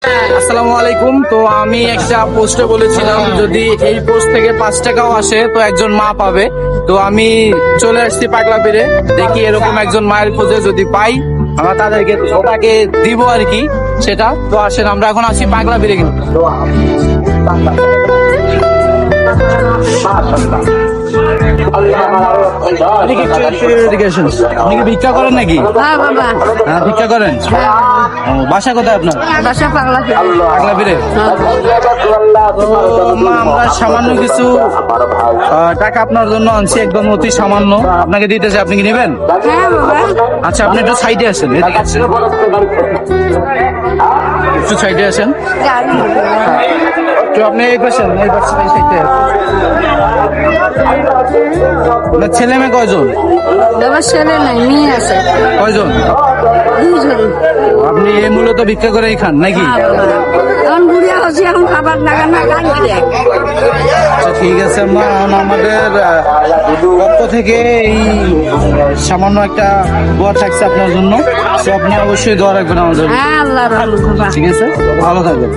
আসসালামু আলাইকুম। তো আমি একটা পোস্টে বলেছিলাম যদি এই পোস্ট থেকে 5 টাকাও আসে তো একজন মা পাবে। তো আমি চলে আসছি পাগলা পেরে, দেখি এরকম একজন মায়ের খোঁজে যদি পাই আমরা তাদেরকে তাকে দিব আর কি সেটা। তো আসেন আমরা এখন আসি পাগলা পেরে কিন্তু। আপনি কি ভিক্ষা করেন নাকি? হ্যাঁ বাবা, হ্যাঁ ভিক্ষা করেন। ও, বাসা কোথায় আপনার? বাসা পাগলা পাগলা পেরে। আমরা সামান্য কিছু টাকা আপনার জন্য আনছি, একদম অতি সামান্য আপনাকে দিতেছে, আপনি কি নেবেন? হ্যাঁ বাবা, আচ্ছা আপনি একটু সাইডে আসেন, এদিকে আসেন, একটু সাইডে আসেন, একটু আপনি এই পাশেন, এই পাশে এই সাইডে। আপনার ছেলে মেয়ে কয়জন? বাবার ছেলে নাই, মেয়ে আছে কয়জন? 2 জন। আপনি এই মূলত ভিক্ষা করেই খান নাকি? হ্যাঁ বাবা, এখন বুড়িয়া হচ্ছি, এখন খাবার লাগা না গান দিয়ে। আচ্ছা ঠিক আছে মা, এখন আমাদের পক্ষ থেকে এই সামান্য একটা দোয়া থাকছে আপনার জন্য। তো আপনি অবশ্যই দোয়া রাখবেন আমাদের। হ্যাঁ আল্লাহ রহমত বাবা। ঠিক আছে, ভালো থাকবেন।